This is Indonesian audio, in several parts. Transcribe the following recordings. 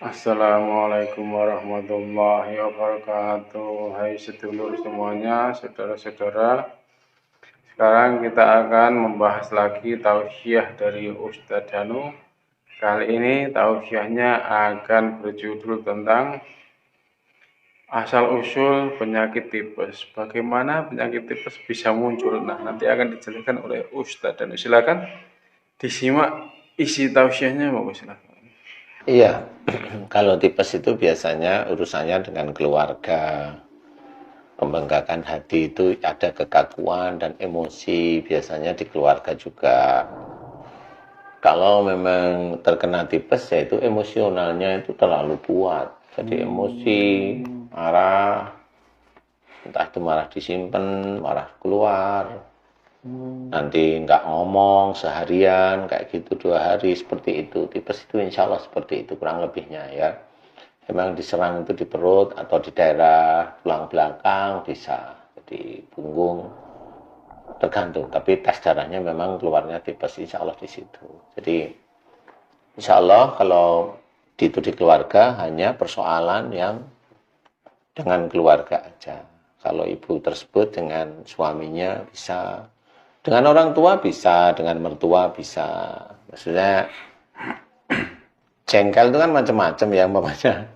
Assalamualaikum warahmatullahi wabarakatuh. Hai sedulur semuanya, saudara-saudara. Sekarang kita akan membahas lagi tausiah dari Ustadz Danu. Kali ini tausiahnya akan berjudul tentang asal-usul penyakit tipes. Bagaimana penyakit tipes bisa muncul? Nah, nanti akan dijelaskan oleh Ustadz Danu. Silakan disimak isi tausiahnya, Bapak, silakan. Iya, kalau tipes itu biasanya urusannya dengan keluarga, pembengkakan hati itu ada kekakuan dan emosi biasanya di keluarga juga. Kalau memang terkena tipes ya itu emosionalnya itu terlalu kuat. Jadi emosi, marah, entah itu marah disimpan, marah keluar, nanti nggak ngomong seharian kayak gitu 2 hari seperti itu. Tipes itu insya Allah seperti itu kurang lebihnya ya. Memang diserang itu di perut atau di daerah tulang belakang bisa, jadi punggung tergantung. Tapi tes darahnya memang keluarnya tipes insya Allah di situ. Jadi insya Allah kalau itu di keluarga hanya persoalan yang dengan keluarga aja. Kalau ibu tersebut dengan suaminya bisa, dengan orang tua bisa, dengan mertua bisa. Maksudnya jengkel itu kan macam-macam ya, umpamanya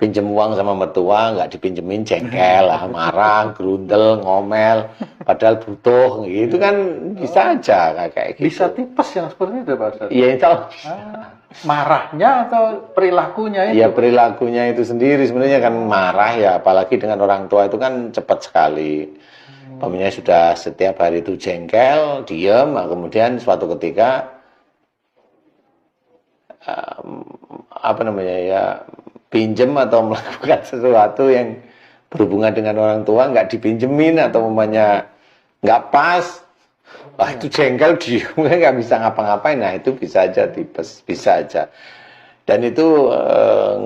pinjem uang sama mertua nggak dipinjemin jengkel lah, marah, gerundel, ngomel, padahal butuh gitu kan bisa aja kayak gitu. Bisa tipes yang seperti itu Pak Ustadz? Iya itu Marahnya atau perilakunya itu? ya perilakunya itu sendiri sebenarnya kan marah ya, apalagi dengan orang tua itu kan cepat sekali. Umpamanya sudah setiap hari itu jengkel, diem, kemudian suatu ketika apa namanya ya pinjem atau melakukan sesuatu yang berhubungan dengan orang tua nggak dipinjemin atau umpamanya nggak pas, wah itu jengkel diem nggak bisa ngapa-ngapain. Nah itu bisa aja tipes, bisa aja. Dan itu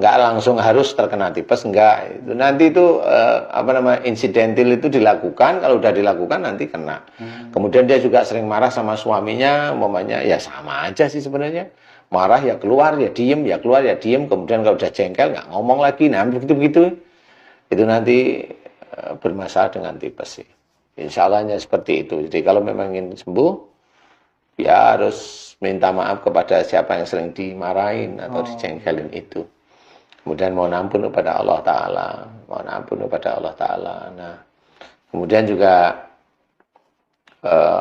nggak langsung harus terkena tipes, enggak. Itu nanti itu apa namanya insidental itu dilakukan, kalau udah dilakukan nanti kena. Kemudian dia juga sering marah sama suaminya, umpamanya ya sama aja sih sebenarnya. Marah ya keluar, ya diem, ya keluar, ya diem. Kemudian kalau udah jengkel nggak ngomong lagi, nah begitu-begitu. Itu nanti bermasalah dengan tipes sih. Insya Allahnya seperti itu. Jadi kalau memang ingin sembuh, ya harus minta maaf kepada siapa yang sering dimarahin atau dijengkelin itu. Kemudian mohon ampun kepada Allah Ta'ala. Mohon ampun kepada Allah Ta'ala. Nah, kemudian juga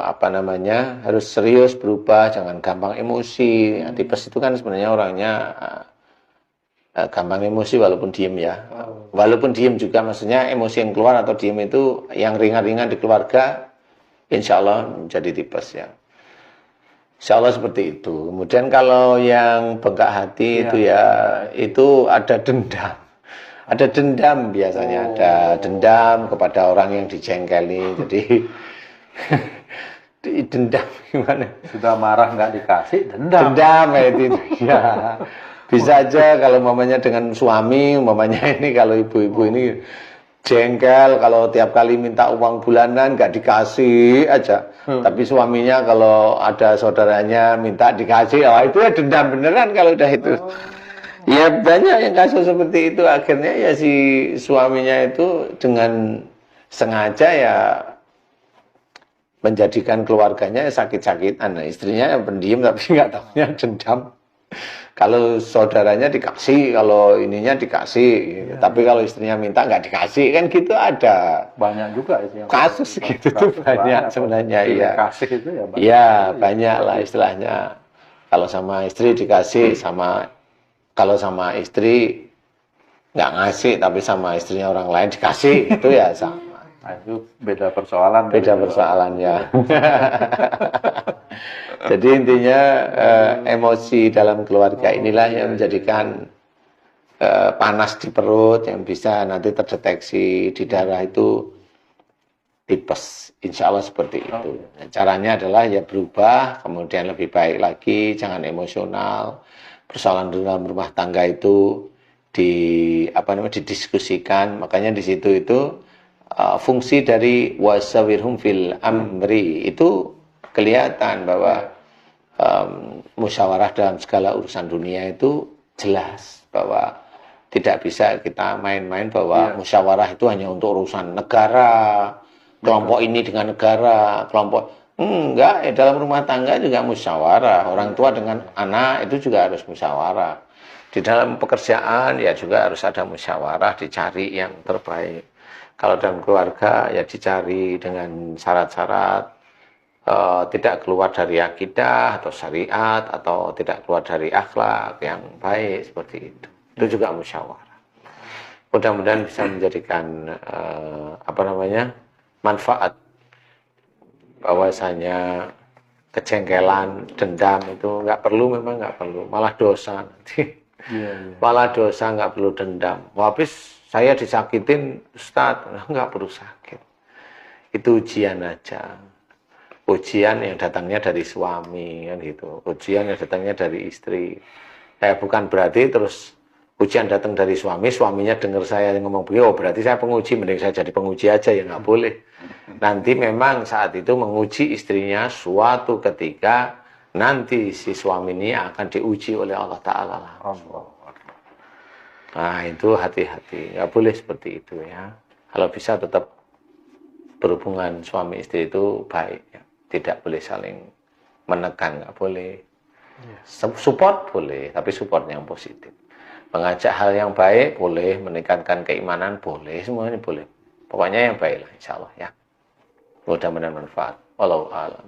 apa namanya harus serius berubah, jangan gampang emosi. Tipes itu kan sebenarnya orangnya gampang emosi walaupun diem ya. Walaupun diem juga maksudnya emosi yang keluar atau diem itu yang ringan-ringan di keluarga, insya Allah menjadi tipes ya. Insya Allah seperti itu. Kemudian kalau yang bengkak hati itu ya itu ada dendam. Ada dendam biasanya, ada dendam kepada orang yang dijengkeli. Jadi dendam gimana? Sudah marah nggak dikasih, dendam. Dendam itu ya. Bisa aja kalau mamanya dengan suami, mamanya ini kalau ibu-ibu ini jengkel kalau tiap kali minta uang bulanan nggak dikasih aja. Tapi suaminya kalau ada saudaranya minta dikasih, oh itu ya dendam beneran kalau udah itu. Ya banyak yang kasus seperti itu, akhirnya ya si suaminya itu dengan sengaja ya menjadikan keluarganya sakit-sakitan. Nah, istrinya pendiam tapi nggak tahunya dendam. Kalau saudaranya dikasih, kalau ininya dikasih, tapi kalau istrinya minta nggak dikasih, kan gitu ada. Banyak juga itu yang Kasus gitu tuh banyak sebenarnya ya. Kasih itu ya banyak. Ya banyak lah istilahnya. Kalau sama istri dikasih, kalau sama istri nggak ngasih, tapi sama istrinya orang lain dikasih, itu ya sama. Nah, itu beda persoalan. Beda persoalan ya. Jadi intinya emosi dalam keluarga inilah yang menjadikan panas di perut yang bisa nanti terdeteksi di darah itu tipes. Insya Allah seperti itu. Nah, caranya adalah ya berubah, kemudian lebih baik lagi, jangan emosional. Persoalan dalam rumah tangga itu didiskusikan. Makanya di situ itu fungsi dari wasawirhum fil amri itu kelihatan bahwa musyawarah dalam segala urusan dunia itu jelas. bahwa tidak bisa kita main-main bahwa musyawarah itu hanya untuk urusan negara, kelompok ini dengan negara, kelompok enggak, dalam rumah tangga juga musyawarah, orang tua dengan anak itu juga harus musyawarah. Di dalam pekerjaan ya juga harus ada musyawarah, dicari yang terbaik. Kalau dalam keluarga ya dicari dengan syarat-syarat tidak keluar dari akidah atau syariat atau tidak keluar dari akhlak yang baik seperti itu. Itu juga musyawarah. Mudah-mudahan bisa menjadikan manfaat, bahwasanya kejengkelan, dendam itu nggak perlu, memang nggak perlu, malah dosa nanti. Malah dosa, nggak perlu dendam. Habis saya disakitin Ustadz, nggak perlu sakit. Itu ujian aja. Ujian yang datangnya dari suami kan gitu. Ujian yang datangnya dari istri. Bukan berarti terus ujian datang dari suami, suaminya dengar saya ngomong begitu, oh berarti saya penguji, mending saya jadi penguji aja, ya nggak boleh. Nanti memang saat itu menguji istrinya suatu ketika nanti si suami ini akan diuji oleh Allah Ta'ala. Nah itu hati-hati, nggak boleh seperti itu ya. Kalau bisa tetap berhubungan suami istri itu baik ya. Tidak boleh saling menekan, nggak boleh. Support boleh, tapi support yang positif. Mengajak hal yang baik boleh, meningkatkan keimanan boleh, semuanya boleh. Pokoknya yang baiklah insya Allah ya. Mudah-mudahan manfaat. Wallahu a'lam.